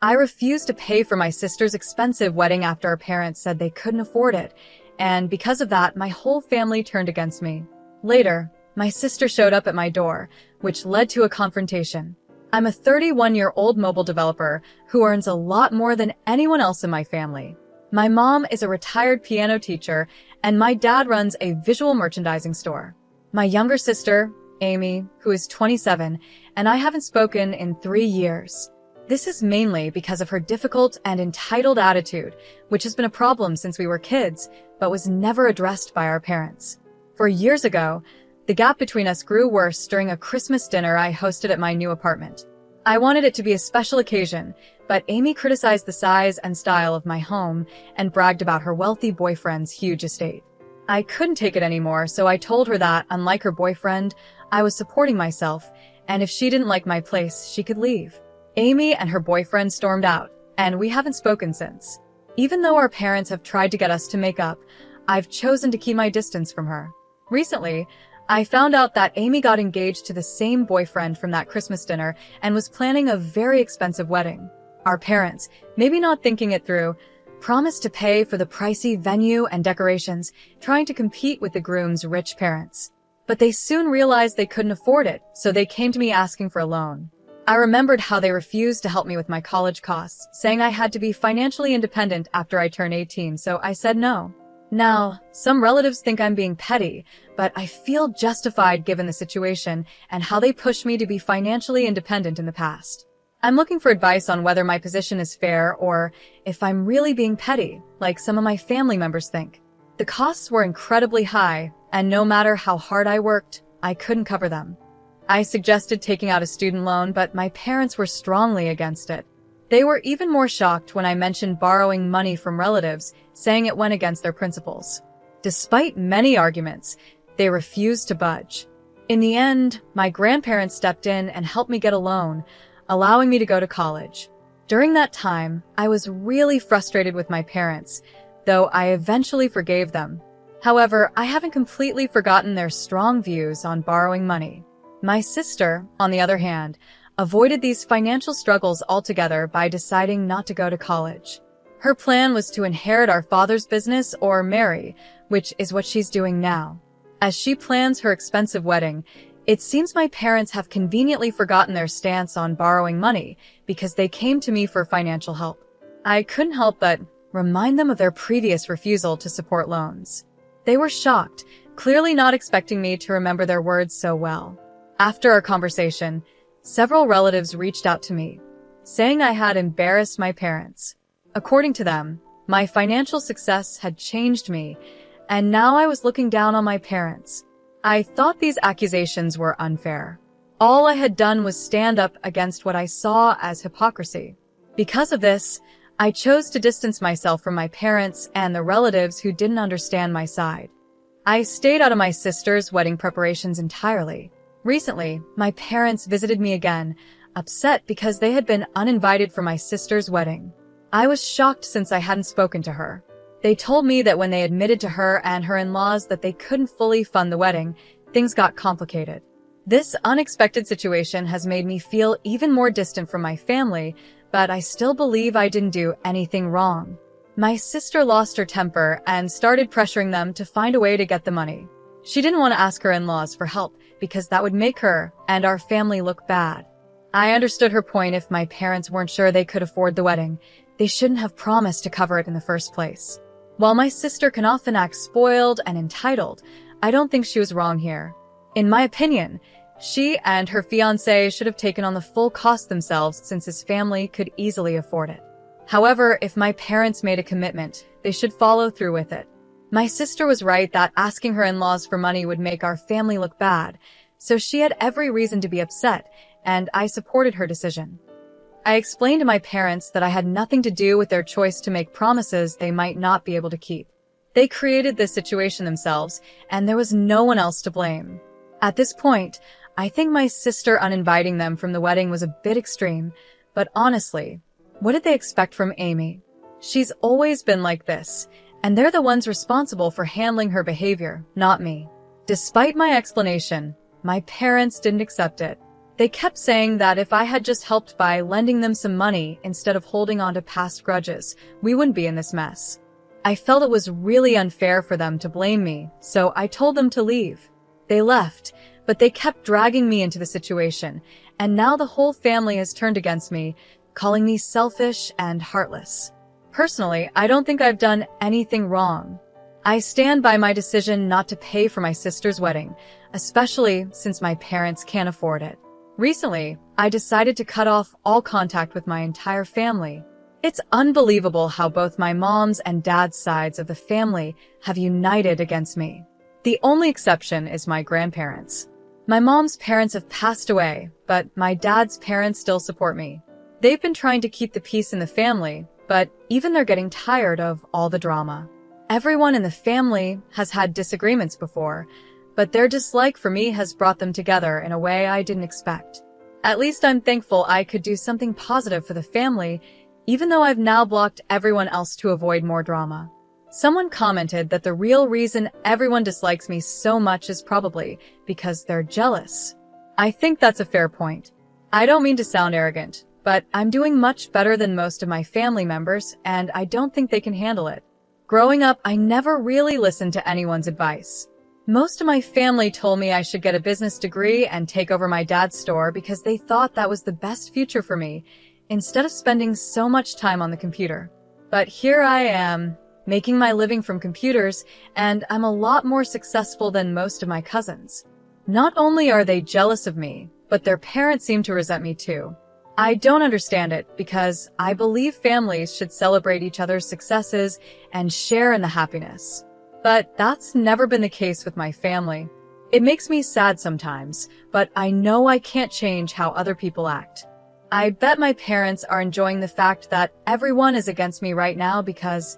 I refused to pay for my sister's expensive wedding after our parents said they couldn't afford it, and because of that, my whole family turned against me. Later, my sister showed up at my door, which led to a confrontation. I'm a 31-year-old mobile developer who earns a lot more than anyone else in my family. My mom is a retired piano teacher, and my dad runs a visual merchandising store. My younger sister, Amy, who is 27, and I haven't spoken in 3 years. This is mainly because of her difficult and entitled attitude, which has been a problem since we were kids, but was never addressed by our parents. 4 years ago, the gap between us grew worse during a Christmas dinner I hosted at my new apartment. I wanted it to be a special occasion, but Amy criticized the size and style of my home and bragged about her wealthy boyfriend's huge estate. I couldn't take it anymore, so I told her that, unlike her boyfriend, I was supporting myself, and if she didn't like my place, she could leave. Amy and her boyfriend stormed out, and we haven't spoken since. Even though our parents have tried to get us to make up, I've chosen to keep my distance from her. Recently, I found out that Amy got engaged to the same boyfriend from that Christmas dinner and was planning a very expensive wedding. Our parents, maybe not thinking it through, promised to pay for the pricey venue and decorations, trying to compete with the groom's rich parents. But they soon realized they couldn't afford it, so they came to me asking for a loan. I remembered how they refused to help me with my college costs, saying I had to be financially independent after I turned 18, so I said no. Now, some relatives think I'm being petty, but I feel justified given the situation and how they pushed me to be financially independent in the past. I'm looking for advice on whether my position is fair or if I'm really being petty, like some of my family members think. The costs were incredibly high, and no matter how hard I worked, I couldn't cover them. I suggested taking out a student loan, but my parents were strongly against it. They were even more shocked when I mentioned borrowing money from relatives, saying it went against their principles. Despite many arguments, they refused to budge. In the end, my grandparents stepped in and helped me get a loan, allowing me to go to college. During that time, I was really frustrated with my parents, though I eventually forgave them. However, I haven't completely forgotten their strong views on borrowing money. My sister, on the other hand, avoided these financial struggles altogether by deciding not to go to college. Her plan was to inherit our father's business or marry, which is what she's doing now. As she plans her expensive wedding, it seems my parents have conveniently forgotten their stance on borrowing money because they came to me for financial help. I couldn't help but remind them of their previous refusal to support loans. They were shocked, clearly not expecting me to remember their words so well. After our conversation, several relatives reached out to me, saying I had embarrassed my parents. According to them, my financial success had changed me, and now I was looking down on my parents. I thought these accusations were unfair. All I had done was stand up against what I saw as hypocrisy. Because of this, I chose to distance myself from my parents and the relatives who didn't understand my side. I stayed out of my sister's wedding preparations entirely. Recently, my parents visited me again, upset because they had been uninvited for my sister's wedding. I was shocked since I hadn't spoken to her. They told me that when they admitted to her and her in-laws that they couldn't fully fund the wedding, things got complicated. This unexpected situation has made me feel even more distant from my family, but I still believe I didn't do anything wrong. My sister lost her temper and started pressuring them to find a way to get the money. She didn't want to ask her in-laws for help because that would make her and our family look bad. I understood her point. If my parents weren't sure they could afford the wedding, they shouldn't have promised to cover it in the first place. While my sister can often act spoiled and entitled, I don't think she was wrong here. In my opinion, she and her fiancé should have taken on the full cost themselves since his family could easily afford it. However, if my parents made a commitment, they should follow through with it. My sister was right that asking her in-laws for money would make our family look bad, so she had every reason to be upset, and I supported her decision. I explained to my parents that I had nothing to do with their choice to make promises they might not be able to keep. They created this situation themselves, and there was no one else to blame. At this point, I think my sister uninviting them from the wedding was a bit extreme, but honestly, what did they expect from Amy? She's always been like this, and they're the ones responsible for handling her behavior, not me. Despite my explanation, my parents didn't accept it. They kept saying that if I had just helped by lending them some money instead of holding on to past grudges, we wouldn't be in this mess. I felt it was really unfair for them to blame me, so I told them to leave. They left, but they kept dragging me into the situation, and now the whole family has turned against me, calling me selfish and heartless. Personally, I don't think I've done anything wrong. I stand by my decision not to pay for my sister's wedding, especially since my parents can't afford it. Recently, I decided to cut off all contact with my entire family. It's unbelievable how both my mom's and dad's sides of the family have united against me. The only exception is my grandparents. My mom's parents have passed away, but my dad's parents still support me. They've been trying to keep the peace in the family, but even they're getting tired of all the drama. Everyone in the family has had disagreements before, but their dislike for me has brought them together in a way I didn't expect. At least I'm thankful I could do something positive for the family, even though I've now blocked everyone else to avoid more drama. Someone commented that the real reason everyone dislikes me so much is probably because they're jealous. I think that's a fair point. I don't mean to sound arrogant, but I'm doing much better than most of my family members, and I don't think they can handle it. Growing up, I never really listened to anyone's advice. Most of my family told me I should get a business degree and take over my dad's store because they thought that was the best future for me, instead of spending so much time on the computer. But here I am, making my living from computers, and I'm a lot more successful than most of my cousins. Not only are they jealous of me, but their parents seem to resent me too. I don't understand it because I believe families should celebrate each other's successes and share in the happiness. But that's never been the case with my family. It makes me sad sometimes, but I know I can't change how other people act. I bet my parents are enjoying the fact that everyone is against me right now because,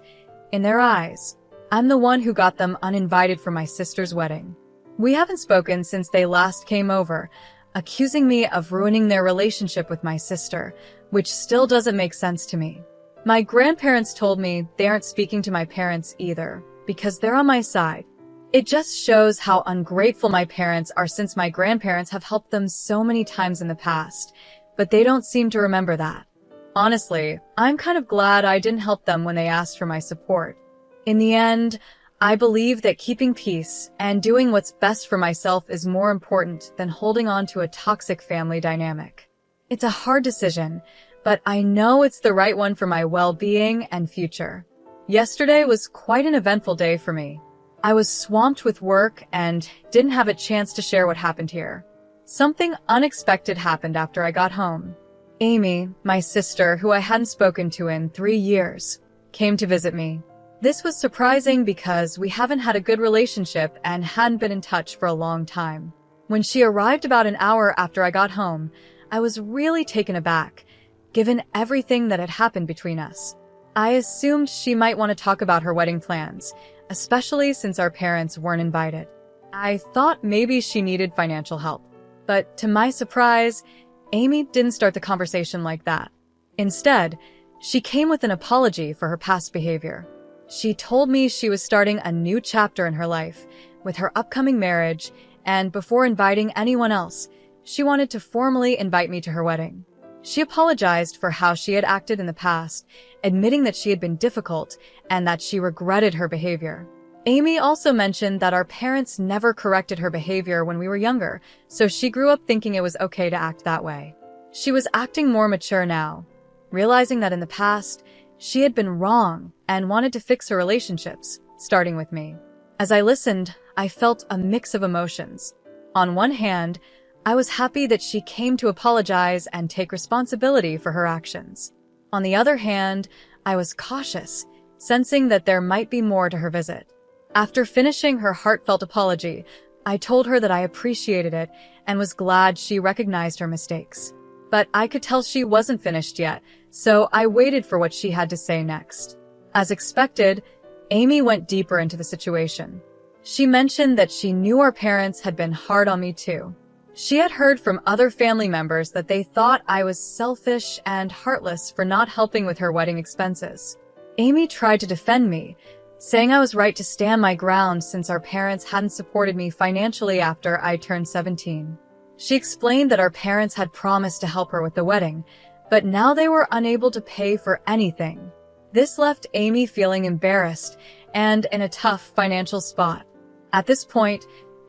in their eyes, I'm the one who got them uninvited for my sister's wedding. We haven't spoken since they last came over, accusing me of ruining their relationship with my sister, which still doesn't make sense to me. My grandparents told me they aren't speaking to my parents either, because they're on my side. It just shows how ungrateful my parents are since my grandparents have helped them so many times in the past, but they don't seem to remember that. Honestly, I'm kind of glad I didn't help them when they asked for my support. In the end, I believe that keeping peace and doing what's best for myself is more important than holding on to a toxic family dynamic. It's a hard decision, but I know it's the right one for my well-being and future. Yesterday was quite an eventful day for me. I was swamped with work and didn't have a chance to share what happened here. Something unexpected happened after I got home. Amy, my sister, who I hadn't spoken to in 3 years, came to visit me. This was surprising because we haven't had a good relationship and hadn't been in touch for a long time. When she arrived about an hour after I got home, I was really taken aback, given everything that had happened between us. I assumed she might want to talk about her wedding plans, especially since our parents weren't invited. I thought maybe she needed financial help. But to my surprise, Amy didn't start the conversation like that. Instead, she came with an apology for her past behavior. She told me she was starting a new chapter in her life with her upcoming marriage, and before inviting anyone else, she wanted to formally invite me to her wedding. She apologized for how she had acted in the past, admitting that she had been difficult and that she regretted her behavior. Amy also mentioned that our parents never corrected her behavior when we were younger, so she grew up thinking it was okay to act that way. She was acting more mature now, realizing that in the past, she had been wrong and wanted to fix her relationships, starting with me. As I listened, I felt a mix of emotions. On one hand, I was happy that she came to apologize and take responsibility for her actions. On the other hand, I was cautious, sensing that there might be more to her visit. After finishing her heartfelt apology, I told her that I appreciated it and was glad she recognized her mistakes. But I could tell she wasn't finished yet, so I waited for what she had to say next. As expected, Amy went deeper into the situation. She mentioned that she knew our parents had been hard on me too. She had heard from other family members that they thought I was selfish and heartless for not helping with her wedding expenses. Amy tried to defend me, saying I was right to stand my ground since our parents hadn't supported me financially after I turned 17. She explained that our parents had promised to help her with the wedding, but now they were unable to pay for anything. This left Amy feeling embarrassed and in a tough financial spot. At this point,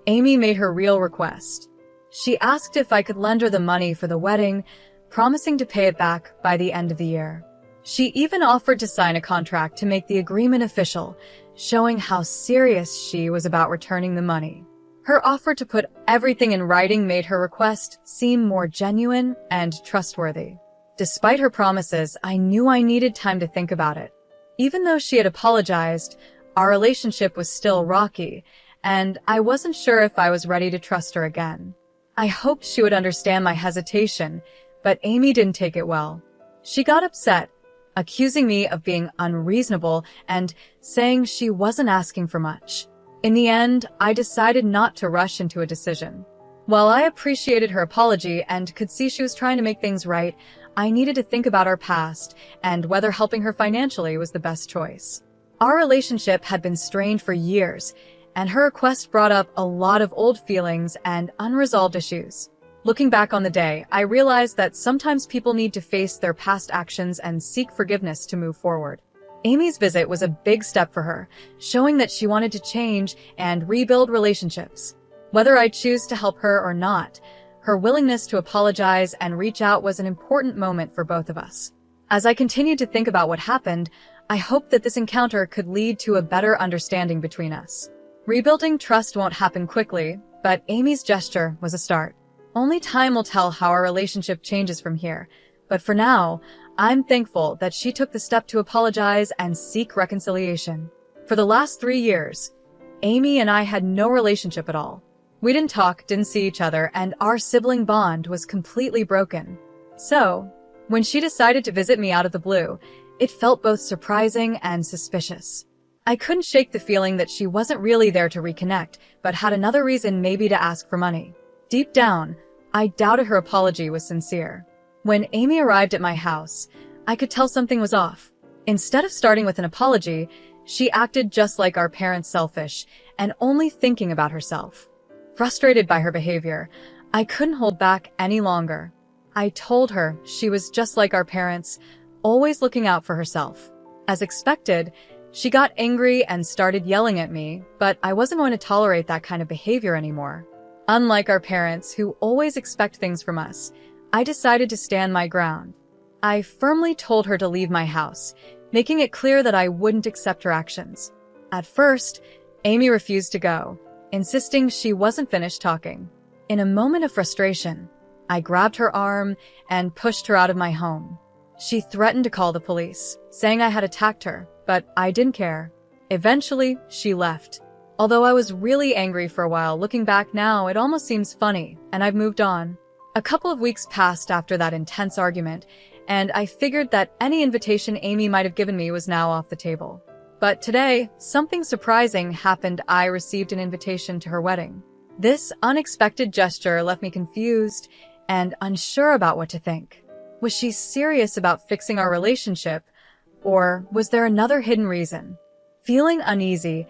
Amy made her real request. She asked if I could lend her the money for the wedding, promising to pay it back by the end of the year. She even offered to sign a contract to make the agreement official, showing how serious she was about returning the money. Her offer to put everything in writing made her request seem more genuine and trustworthy. Despite her promises, I knew I needed time to think about it. Even though she had apologized, our relationship was still rocky, and I wasn't sure if I was ready to trust her again. I hoped she would understand my hesitation, but Amy didn't take it well. She got upset, accusing me of being unreasonable and saying she wasn't asking for much. In the end, I decided not to rush into a decision. While I appreciated her apology and could see she was trying to make things right, I needed to think about our past and whether helping her financially was the best choice. Our relationship had been strained for years, and her request brought up a lot of old feelings and unresolved issues. Looking back on the day, I realized that sometimes people need to face their past actions and seek forgiveness to move forward. Amy's visit was a big step for her, showing that she wanted to change and rebuild relationships. Whether I choose to help her or not, her willingness to apologize and reach out was an important moment for both of us. As I continued to think about what happened, I hoped that this encounter could lead to a better understanding between us. Rebuilding trust won't happen quickly, but Amy's gesture was a start. Only time will tell how our relationship changes from here, but for now, I'm thankful that she took the step to apologize and seek reconciliation. For the last 3 years, Amy and I had no relationship at all. We didn't talk, didn't see each other, and our sibling bond was completely broken. So, when she decided to visit me out of the blue, it felt both surprising and suspicious. I couldn't shake the feeling that she wasn't really there to reconnect, but had another reason maybe to ask for money. Deep down, I doubted her apology was sincere. When Amy arrived at my house, I could tell something was off. Instead of starting with an apology, she acted just like our parents, selfish and only thinking about herself. Frustrated by her behavior, I couldn't hold back any longer. I told her she was just like our parents, always looking out for herself. As expected, she got angry and started yelling at me, but I wasn't going to tolerate that kind of behavior anymore. Unlike our parents, who always expect things from us, I decided to stand my ground. I firmly told her to leave my house, making it clear that I wouldn't accept her actions. At first, Amy refused to go, insisting she wasn't finished talking. In a moment of frustration, I grabbed her arm and pushed her out of my home. She threatened to call the police, saying I had attacked her, but I didn't care. Eventually, she left. Although I was really angry for a while, looking back now, it almost seems funny, and I've moved on. A couple of weeks passed after that intense argument, and I figured that any invitation Amy might have given me was now off the table. But today, something surprising happened. I received an invitation to her wedding. This unexpected gesture left me confused and unsure about what to think. Was she serious about fixing our relationship, or was there another hidden reason? Feeling uneasy,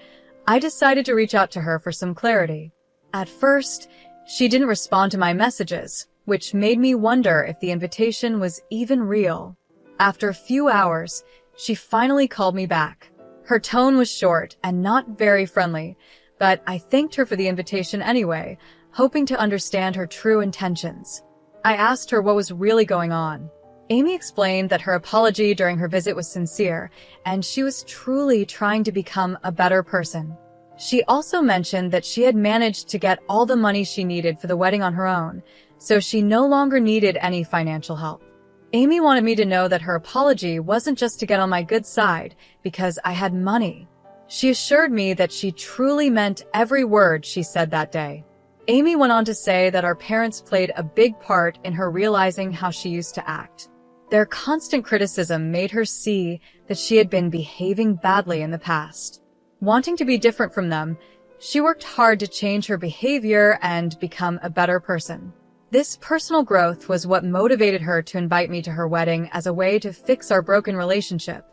I decided to reach out to her for some clarity. At first, she didn't respond to my messages, which made me wonder if the invitation was even real. After a few hours, she finally called me back. Her tone was short and not very friendly, but I thanked her for the invitation anyway, hoping to understand her true intentions. I asked her what was really going on. Amy explained that her apology during her visit was sincere, and she was truly trying to become a better person. She also mentioned that she had managed to get all the money she needed for the wedding on her own, so she no longer needed any financial help. Amy wanted me to know that her apology wasn't just to get on my good side, because I had money. She assured me that she truly meant every word she said that day. Amy went on to say that our parents played a big part in her realizing how she used to act. Their constant criticism made her see that she had been behaving badly in the past. Wanting to be different from them, she worked hard to change her behavior and become a better person. This personal growth was what motivated her to invite me to her wedding as a way to fix our broken relationship.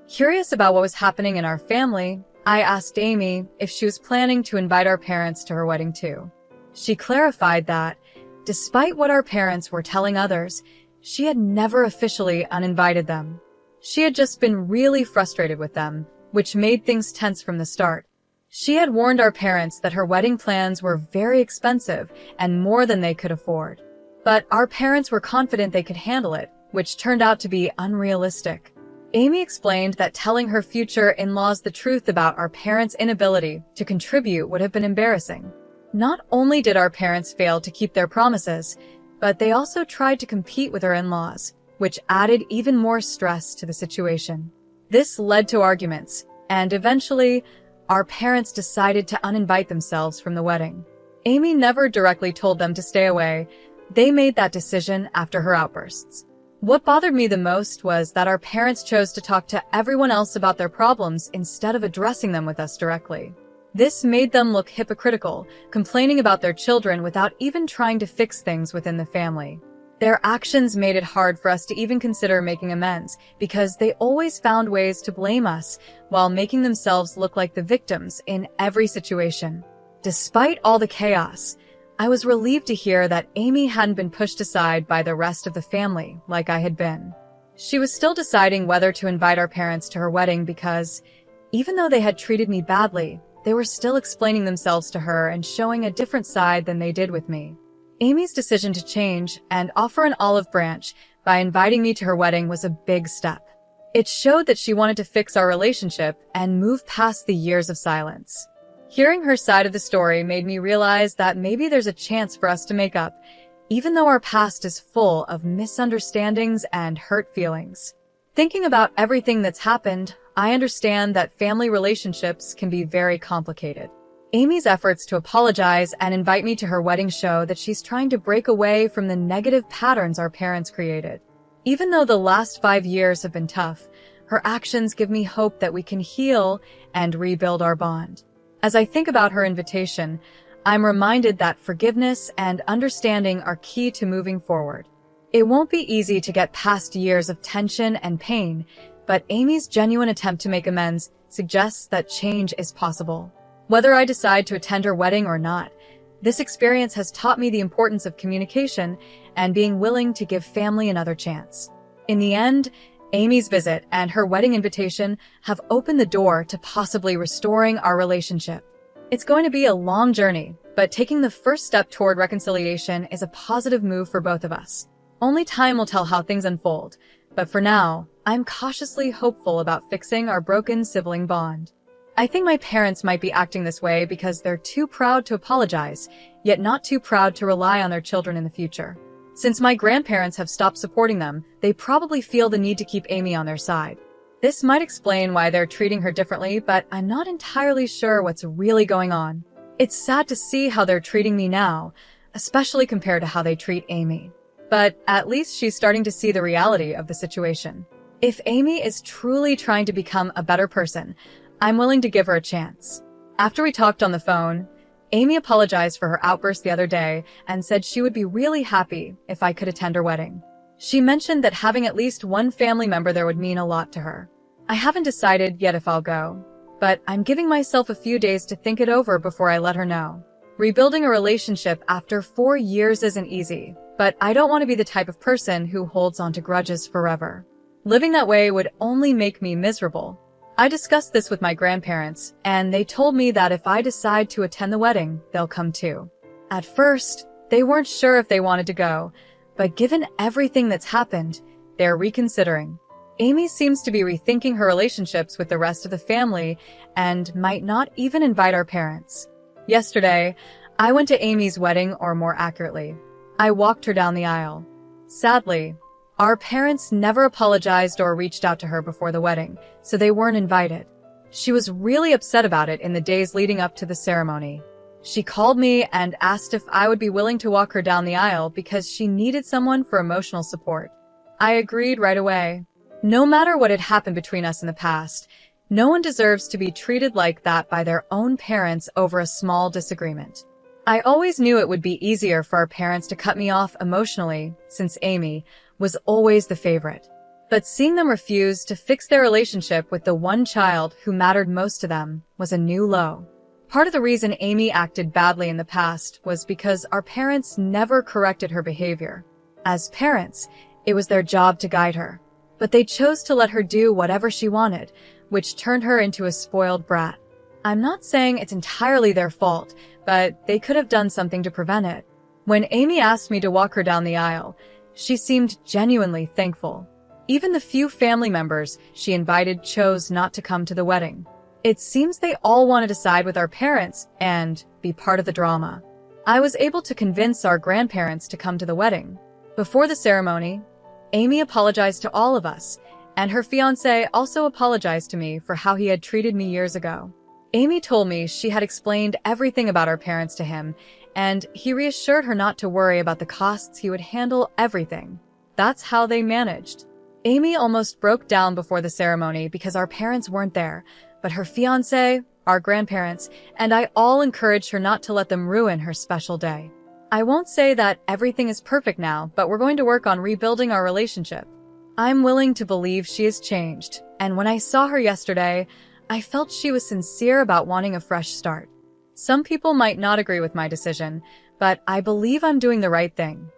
Curious about what was happening in our family, I asked Amy if she was planning to invite our parents to her wedding too. She clarified that, Despite what our parents were telling others, she had never officially uninvited them. She had just been really frustrated with them, which made things tense from the start. She had warned our parents that her wedding plans were very expensive and more than they could afford. But our parents were confident they could handle it, which turned out to be unrealistic. Amy explained that telling her future in-laws the truth about our parents' inability to contribute would have been embarrassing. Not only did our parents fail to keep their promises, but they also tried to compete with our in-laws, which added even more stress to the situation. This led to arguments, and eventually, our parents decided to uninvite themselves from the wedding. Amy never directly told them to stay away. They made that decision after her outbursts. What bothered me the most was that our parents chose to talk to everyone else about their problems instead of addressing them with us directly. This made them look hypocritical, complaining about their children without even trying to fix things within the family. Their actions made it hard for us to even consider making amends because they always found ways to blame us while making themselves look like the victims in every situation. Despite all the chaos, I was relieved to hear that Amy hadn't been pushed aside by the rest of the family like I had been. She was still deciding whether to invite our parents to her wedding because, even though they had treated me badly, they were still explaining themselves to her and showing a different side than they did with me. Amy's decision to change and offer an olive branch by inviting me to her wedding was a big step. It showed that she wanted to fix our relationship and move past the years of silence. Hearing her side of the story made me realize that maybe there's a chance for us to make up, even though our past is full of misunderstandings and hurt feelings. Thinking about everything that's happened, I understand that family relationships can be very complicated. Amy's efforts to apologize and invite me to her wedding show that she's trying to break away from the negative patterns our parents created. Even though the last 5 years have been tough, her actions give me hope that we can heal and rebuild our bond. As I think about her invitation, I'm reminded that forgiveness and understanding are key to moving forward. It won't be easy to get past years of tension and pain, but Amy's genuine attempt to make amends suggests that change is possible. Whether I decide to attend her wedding or not, this experience has taught me the importance of communication and being willing to give family another chance. In the end, Amy's visit and her wedding invitation have opened the door to possibly restoring our relationship. It's going to be a long journey, but taking the first step toward reconciliation is a positive move for both of us. Only time will tell how things unfold, but for now, I'm cautiously hopeful about fixing our broken sibling bond. I think my parents might be acting this way because they're too proud to apologize, yet not too proud to rely on their children in the future. Since my grandparents have stopped supporting them, they probably feel the need to keep Amy on their side. This might explain why they're treating her differently, but I'm not entirely sure what's really going on. It's sad to see how they're treating me now, especially compared to how they treat Amy. But at least she's starting to see the reality of the situation. If Amy is truly trying to become a better person, I'm willing to give her a chance. After we talked on the phone, Amy apologized for her outburst the other day and said she would be really happy if I could attend her wedding. She mentioned that having at least one family member there would mean a lot to her. I haven't decided yet if I'll go, but I'm giving myself a few days to think it over before I let her know. Rebuilding a relationship after 4 years isn't easy, but I don't want to be the type of person who holds on to grudges forever. Living that way would only make me miserable. I discussed this with my grandparents, and they told me that if I decide to attend the wedding, they'll come too. At first, they weren't sure if they wanted to go, but given everything that's happened, they're reconsidering. Amy seems to be rethinking her relationships with the rest of the family and might not even invite our parents. Yesterday, I went to Amy's wedding, or more accurately, I walked her down the aisle. Sadly, our parents never apologized or reached out to her before the wedding, so they weren't invited. She was really upset about it in the days leading up to the ceremony. She called me and asked if I would be willing to walk her down the aisle because she needed someone for emotional support. I agreed right away. No matter what had happened between us in the past, no one deserves to be treated like that by their own parents over a small disagreement. I always knew it would be easier for our parents to cut me off emotionally, since Amy was always the favorite. But seeing them refuse to fix their relationship with the one child who mattered most to them was a new low. Part of the reason Amy acted badly in the past was because our parents never corrected her behavior. As parents, it was their job to guide her, but they chose to let her do whatever she wanted, which turned her into a spoiled brat. I'm not saying it's entirely their fault, but they could have done something to prevent it. When Amy asked me to walk her down the aisle, she seemed genuinely thankful. Even the few family members she invited chose not to come to the wedding. It seems they all wanted to side with our parents and be part of the drama. I was able to convince our grandparents to come to the wedding. Before the ceremony, Amy apologized to all of us, and her fiancé also apologized to me for how he had treated me years ago. Amy told me she had explained everything about our parents to him, and he reassured her not to worry about the costs. He would handle everything. That's how they managed. Amy almost broke down before the ceremony because our parents weren't there, but her fiancé, our grandparents, and I all encouraged her not to let them ruin her special day. I won't say that everything is perfect now, but we're going to work on rebuilding our relationship. I'm willing to believe she has changed, and when I saw her yesterday, I felt she was sincere about wanting a fresh start. Some people might not agree with my decision, but I believe I'm doing the right thing.